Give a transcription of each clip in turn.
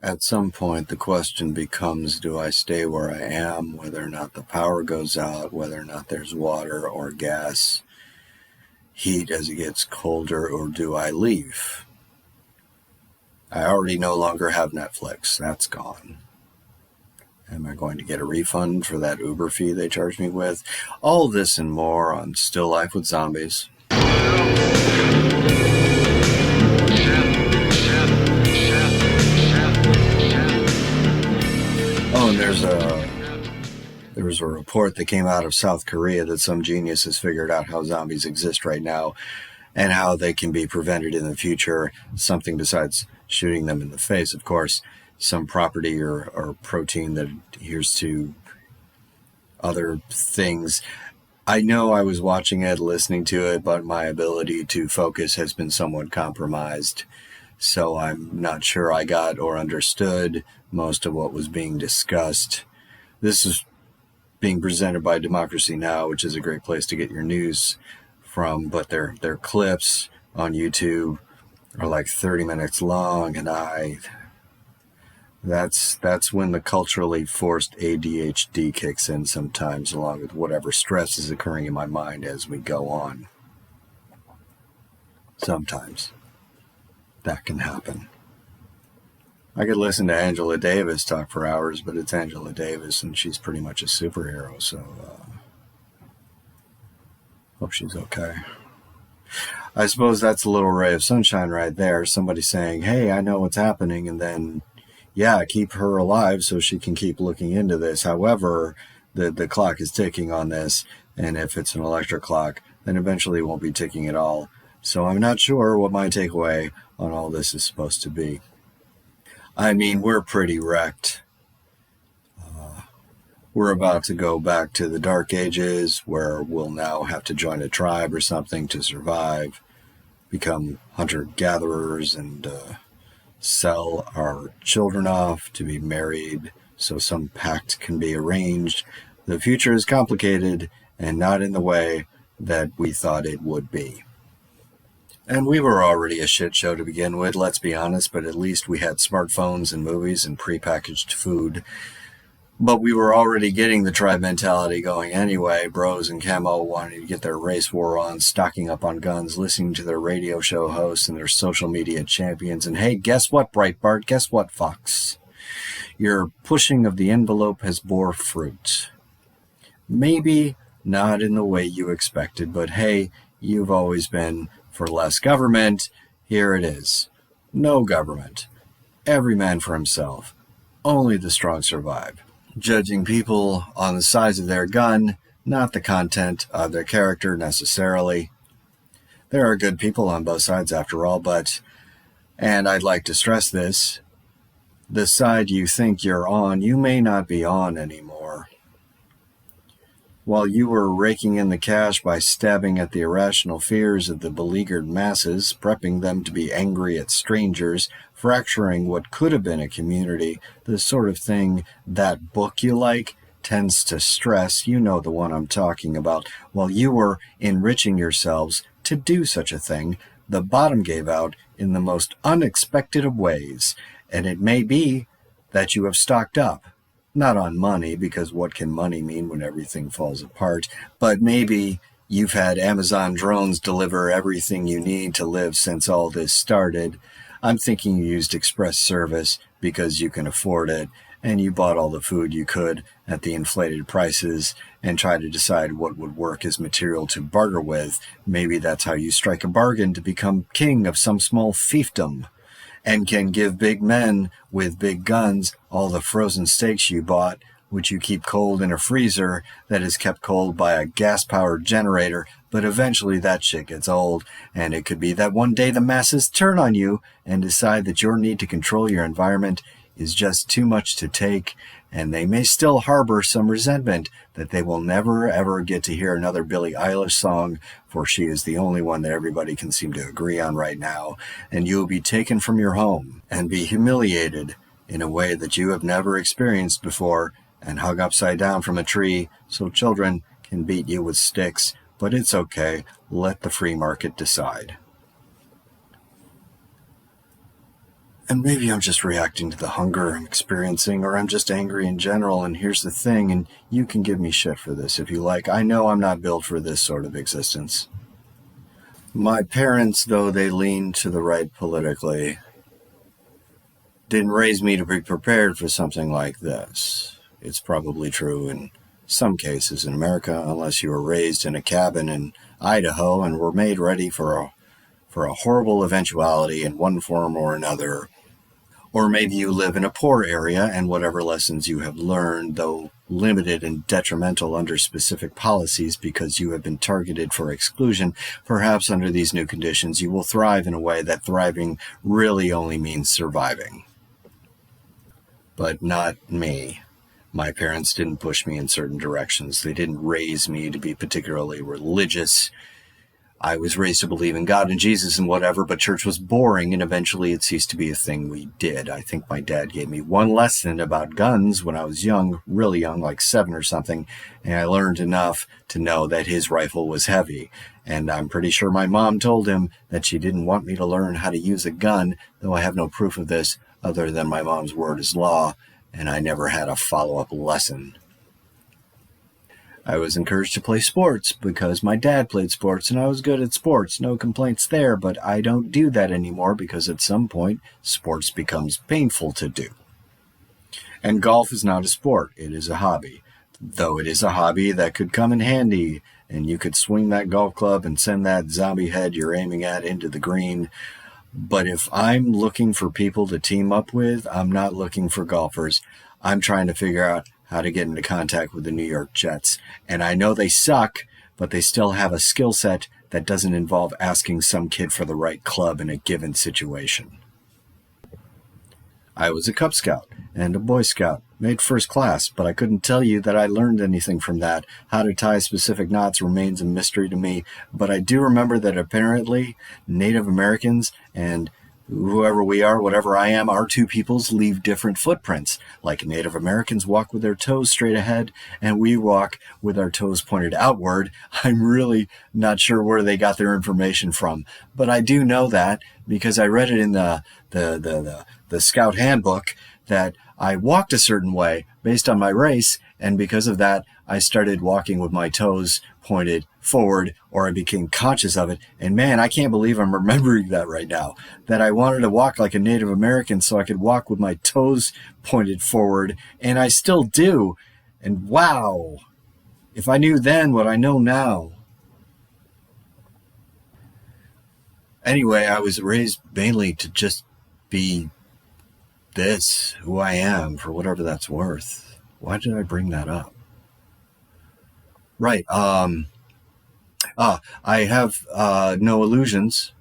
At some point, the question becomes, do I stay where I am, whether or not the power goes out, whether or not there's water or gas, heat as it gets colder, or do I leave? I already no longer have Netflix. That's gone. Am I going to get a refund for that Uber fee they charged me with? All this and more on Still Life with Zombies. Oh, and there was a report that came out of South Korea that some genius has figured out how zombies exist right now and how they can be prevented in the future. Something besides shooting them in the face, of course, some property or protein that adheres to other things. I know I was watching it, listening to it, but my ability to focus has been somewhat compromised. So I'm not sure I got or understood most of what was being discussed. This is being presented by Democracy Now!, which is a great place to get your news from, but their clips on YouTube are like 30 minutes long, and that's when the culturally forced ADHD kicks in sometimes, along with whatever stress is occurring in my mind as we go on. Sometimes that can happen. I could listen to Angela Davis talk for hours, but it's Angela Davis, and she's pretty much a superhero, so hope she's okay. I suppose that's a little ray of sunshine right there. Somebody saying, hey, I know what's happening, and then, yeah, keep her alive so she can keep looking into this. However, the clock is ticking on this, and if it's an electric clock, then eventually it won't be ticking at all. So I'm not sure what my takeaway on all this is supposed to be. I mean, we're pretty wrecked. We're about to go back to the Dark Ages, where we'll now have to join a tribe or something to survive, become hunter-gatherers, and sell our children off to be married so some pact can be arranged. The future is complicated and not in the way that we thought it would be. And we were already a shit show to begin with, let's be honest, but at least we had smartphones and movies and prepackaged food. But we were already getting the tribe mentality going anyway. Bros and camo wanting to get their race war on, stocking up on guns, listening to their radio show hosts and their social media champions. And hey, guess what, Breitbart? Guess what, Fox? Your pushing of the envelope has bore fruit. Maybe not in the way you expected, but hey, you've always been for less government. Here it is. No government. Every man for himself. Only the strong survive. Judging people on the size of their gun, not the content of their character necessarily. There are good people on both sides after all, but, and I'd like to stress this, the side you think you're on, you may not be on anymore. While you were raking in the cash by stabbing at the irrational fears of the beleaguered masses, prepping them to be angry at strangers, fracturing what could have been a community, the sort of thing that book you like tends to stress, you know the one I'm talking about, while you were enriching yourselves to do such a thing, the bottom gave out in the most unexpected of ways, and it may be that you have stocked up. Not on money, because what can money mean when everything falls apart? But maybe you've had Amazon drones deliver everything you need to live since all this started. I'm thinking you used express service because you can afford it, and you bought all the food you could at the inflated prices and tried to decide what would work as material to barter with. Maybe that's how you strike a bargain to become king of some small fiefdom, and can give big men with big guns all the frozen steaks you bought, which you keep cold in a freezer that is kept cold by a gas-powered generator, but eventually that shit gets old, and it could be that one day the masses turn on you and decide that your need to control your environment is just too much to take, and they may still harbor some resentment that they will never ever get to hear another Billie Eilish song, for she is the only one that everybody can seem to agree on right now, and you will be taken from your home and be humiliated in a way that you have never experienced before, and hung upside down from a tree so children can beat you with sticks. But it's okay, let the free market decide. And maybe I'm just reacting to the hunger I'm experiencing, or I'm just angry in general. And here's the thing, and you can give me shit for this if you like. I know I'm not built for this sort of existence. My parents, though they leaned to the right politically, didn't raise me to be prepared for something like this. It's probably true in some cases in America, unless you were raised in a cabin in Idaho and were made ready for a horrible eventuality in one form or another. Or maybe you live in a poor area and whatever lessons you have learned, though limited and detrimental under specific policies because you have been targeted for exclusion, perhaps under these new conditions you will thrive in a way that thriving really only means surviving. But not me. My parents didn't push me in certain directions. They didn't raise me to be particularly religious. I was raised to believe in God and Jesus and whatever, but church was boring, and eventually it ceased to be a thing we did. I think my dad gave me one lesson about guns when I was young, really young, like 7 or something, and I learned enough to know that his rifle was heavy. And I'm pretty sure my mom told him that she didn't want me to learn how to use a gun, though I have no proof of this other than my mom's word is law, and I never had a follow-up lesson. I was encouraged to play sports because my dad played sports and I was good at sports. No complaints there, but I don't do that anymore because at some point sports becomes painful to do. And golf is not a sport, it is a hobby. Though it is a hobby that could come in handy, and you could swing that golf club and send that zombie head you're aiming at into the green. But if I'm looking for people to team up with, I'm not looking for golfers. I'm trying to figure out how to get into contact with the New York Jets. And I know they suck, but they still have a skill set that doesn't involve asking some kid for the right club in a given situation. I was a Cub Scout and a Boy Scout, made first class, but I couldn't tell you that I learned anything from that. How to tie specific knots remains a mystery to me, but I do remember that apparently Native Americans and whoever we are, whatever I am, our two peoples leave different footprints. Like Native Americans walk with their toes straight ahead, and we walk with our toes pointed outward. I'm really not sure where they got their information from, but I do know that because I read it in the Scout Handbook that I walked a certain way based on my race, and because of that, I started walking with my toes pointed forward, or I became conscious of it. And man, I can't believe I'm remembering that right now, that I wanted to walk like a Native American so I could walk with my toes pointed forward, and I still do. And wow, if I knew then what I know now. Anyway, I was raised mainly to just be this, who I am, for whatever that's worth. Why did I bring that up? Right. I have no illusions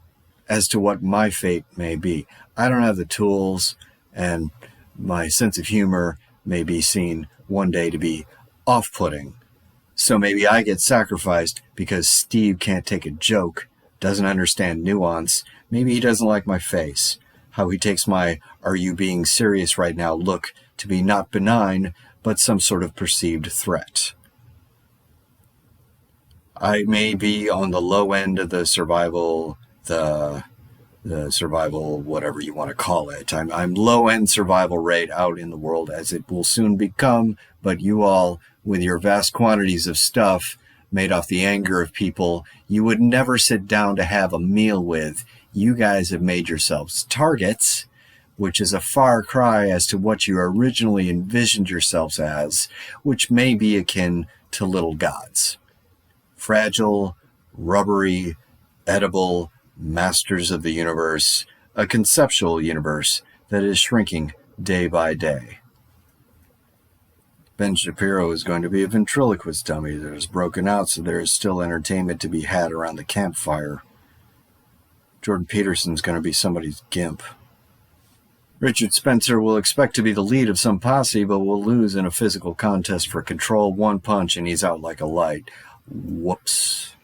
as to what my fate may be. I don't have the tools, and my sense of humor may be seen one day to be off-putting. So maybe I get sacrificed because Steve can't take a joke, doesn't understand nuance. Maybe he doesn't like my face, how he takes my "are you being serious right now" look to be not benign, but some sort of perceived threat. I may be on the low end of the survival, the survival, whatever you want to call it. I'm low end survival rate out in the world, as it will soon become, but you all, with your vast quantities of stuff made off the anger of people you would never sit down to have a meal with, you guys have made yourselves targets, which is a far cry as to what you originally envisioned yourselves as, which may be akin to little gods. Fragile, rubbery, edible masters of the universe, a conceptual universe that is shrinking day by day. Ben Shapiro is going to be a ventriloquist dummy that is broken out so there is still entertainment to be had around the campfire. Jordan Peterson's going to be somebody's gimp. Richard Spencer will expect to be the lead of some posse, but will lose in a physical contest for control. One punch and he's out like a light. Whoops.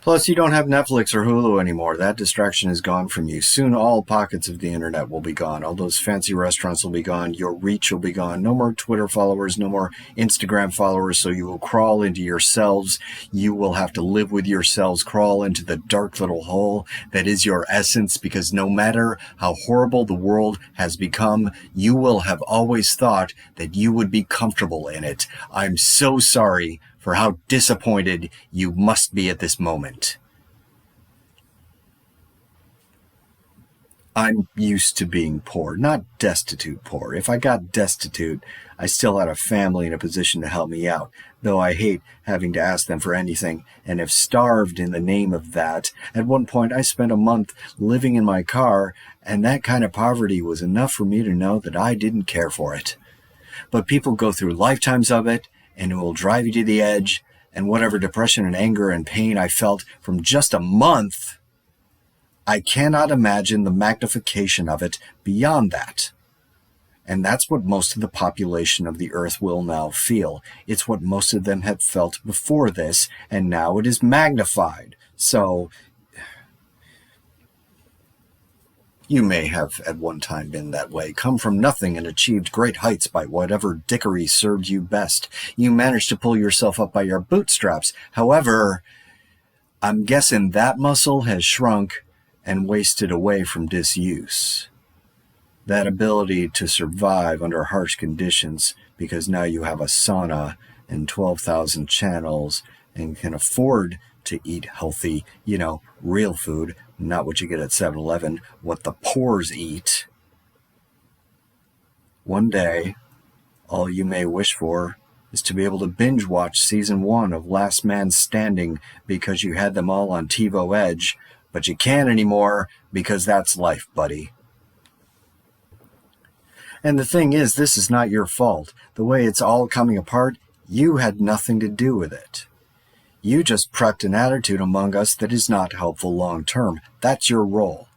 Plus, you don't have Netflix or Hulu anymore. That distraction is gone from you. Soon, all pockets of the internet will be gone. All those fancy restaurants will be gone. Your reach will be gone. No more Twitter followers, no more Instagram followers. So you will crawl into yourselves. You will have to live with yourselves, crawl into the dark little hole that is your essence, because no matter how horrible the world has become, you will have always thought that you would be comfortable in it. I'm so sorry for how disappointed you must be at this moment. I'm used to being poor, not destitute poor. If I got destitute, I still had a family in a position to help me out, though I hate having to ask them for anything, and have starved in the name of that. At one point, I spent a month living in my car, and that kind of poverty was enough for me to know that I didn't care for it. But people go through lifetimes of it, and it will drive you to the edge, and whatever depression and anger and pain I felt from just a month, I cannot imagine the magnification of it beyond that. And that's what most of the population of the earth will now feel. It's what most of them have felt before this, and now it is magnified. So you may have at one time been that way, come from nothing and achieved great heights by whatever dickery served you best. You managed to pull yourself up by your bootstraps. However, I'm guessing that muscle has shrunk and wasted away from disuse. That ability to survive under harsh conditions, because now you have a sauna and 12,000 channels and can afford to eat healthy, real food, not what you get at 7-Eleven, what the poors eat. One day, all you may wish for is to be able to binge watch season 1 of Last Man Standing because you had them all on TiVo Edge, but you can't anymore because that's life, buddy. And the thing is, this is not your fault. The way it's all coming apart, you had nothing to do with it. You just prepped an attitude among us that is not helpful long term. That's your role.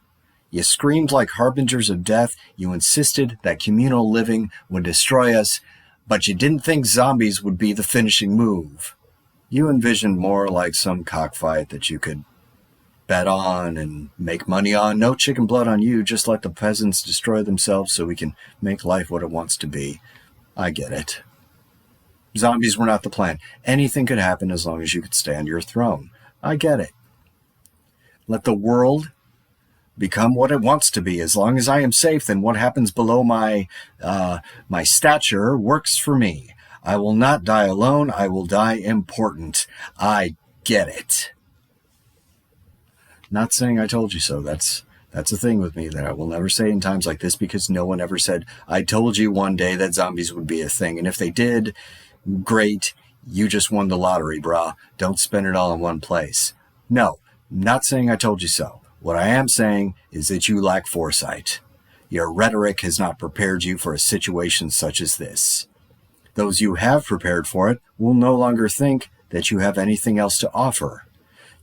You screamed like harbingers of death. You insisted that communal living would destroy us, but you didn't think zombies would be the finishing move. You envisioned more like some cockfight that you could bet on and make money on. No chicken blood on you. Just let the peasants destroy themselves so we can make life what it wants to be. I get it. Zombies were not the plan. Anything could happen as long as you could stay on your throne. I get it. Let the world become what it wants to be. As long as I am safe, then what happens below my stature works for me. I will not die alone. I will die important. I get it. Not saying I told you so. That's a thing with me that I will never say in times like this, because no one ever said, I told you one day that zombies would be a thing. And if they did, great, you just won the lottery, brah. Don't spend it all in one place. No, not saying I told you so. What I am saying is that you lack foresight. Your rhetoric has not prepared you for a situation such as this. Those you have prepared for it will no longer think that you have anything else to offer.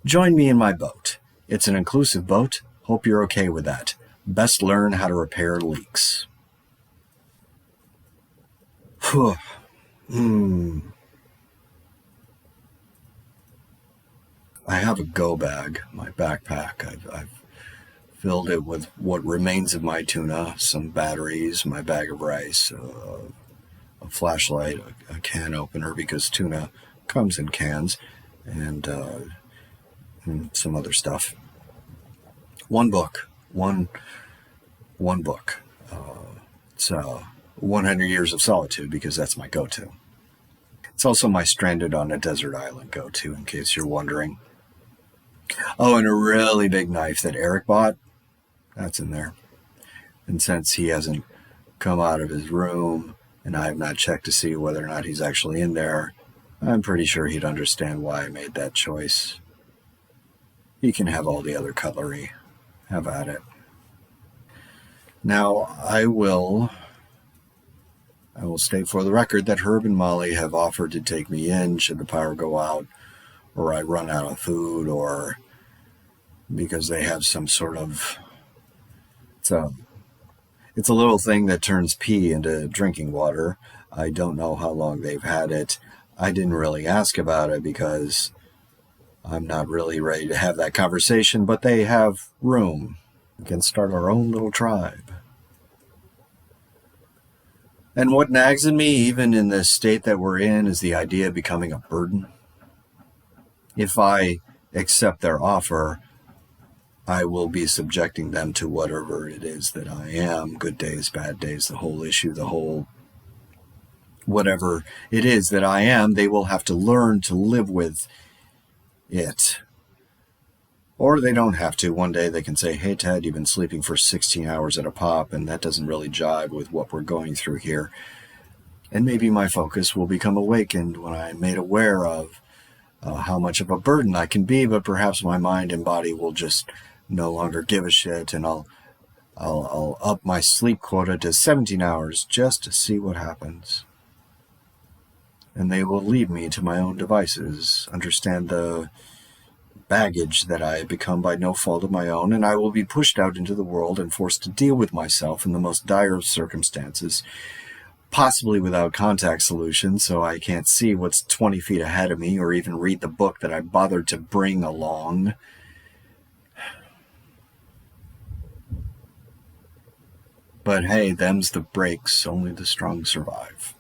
Join me in my boat. It's an inclusive boat. Hope you're okay with that. Best learn how to repair leaks. Whew. I have a go bag, my backpack. I've filled it with what remains of my tuna, some batteries, my bag of rice, a flashlight, a can opener, because tuna comes in cans, and some other stuff. One book. It's 100 Years of Solitude, because that's my go-to. It's also my stranded on a desert island go-to, in case you're wondering. Oh, and a really big knife that Eric bought. That's in there. And since he hasn't come out of his room, and I have not checked to see whether or not he's actually in there, I'm pretty sure he'd understand why I made that choice. He can have all the other cutlery. Have at it. Now, I will state for the record that Herb and Molly have offered to take me in should the power go out, or I run out of food, or because they have some sort of... It's a little thing that turns pee into drinking water. I don't know how long they've had it. I didn't really ask about it because I'm not really ready to have that conversation, but they have room. We can start our own little tribe. And what nags at me, even in the state that we're in, is the idea of becoming a burden. If I accept their offer, I will be subjecting them to whatever it is that I am. Good days, bad days, the whole issue, the whole whatever it is that I am, they will have to learn to live with it. Or they don't have to. One day they can say, hey, Ted, you've been sleeping for 16 hours at a pop, and that doesn't really jive with what we're going through here. And maybe my focus will become awakened when I'm made aware of how much of a burden I can be, but perhaps my mind and body will just no longer give a shit, and I'll up my sleep quota to 17 hours just to see what happens. And they will leave me to my own devices, understand the baggage that I have become by no fault of my own, and I will be pushed out into the world and forced to deal with myself in the most dire of circumstances, possibly without contact solutions, so I can't see what's 20 feet ahead of me or even read the book that I bothered to bring along. But hey, them's the breaks, only the strong survive.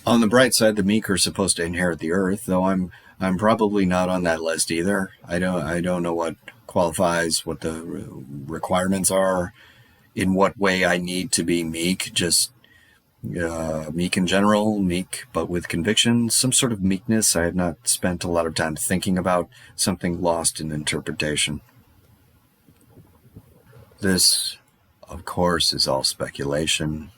On the bright side, the meek are supposed to inherit the earth, though I'm probably not on that list either. I don't know what qualifies, what the requirements are, in what way I need to be meek. Just meek in general, meek but with conviction, some sort of meekness. I have not spent a lot of time thinking about, something lost in interpretation. This, of course, is all speculation.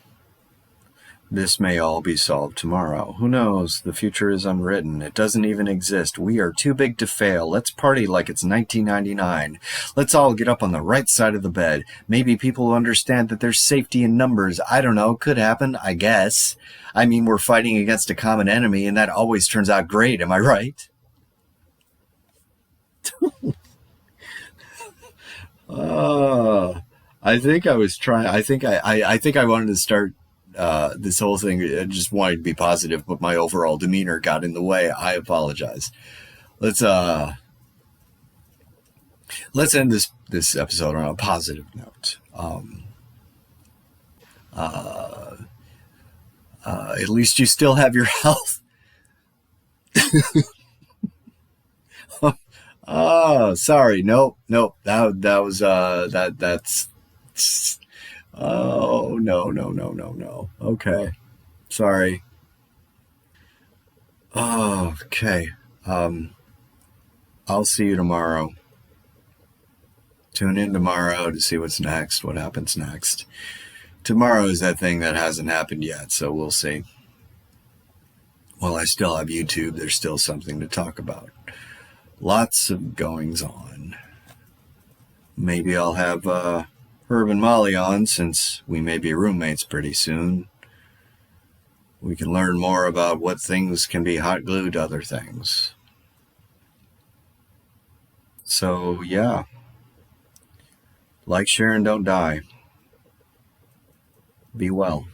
This may all be solved tomorrow. Who knows? The future is unwritten. It doesn't even exist. We are too big to fail. Let's party like it's 1999. Let's all get up on the right side of the bed. Maybe people will understand that there's safety in numbers. I don't know. Could happen, I guess. I mean, we're fighting against a common enemy, and that always turns out great. Am I right? I think I was trying. I think I wanted to start this whole thing. I just wanted to be positive, but my overall demeanor got in the way. I apologize. Let's end this episode on a positive note. At least you still have your health. Oh, sorry. Nope. That was that's. Oh, no. Okay. Sorry. Oh, okay. I'll see you tomorrow. Tune in tomorrow to see what's next, what happens next. Tomorrow is that thing that hasn't happened yet, so we'll see. Well, I still have YouTube. There's still something to talk about. Lots of goings on. Maybe I'll have Herb and Molly on, since we may be roommates pretty soon. We can learn more about what things can be hot glued to other things. So, yeah. Like, share, and don't die. Be well.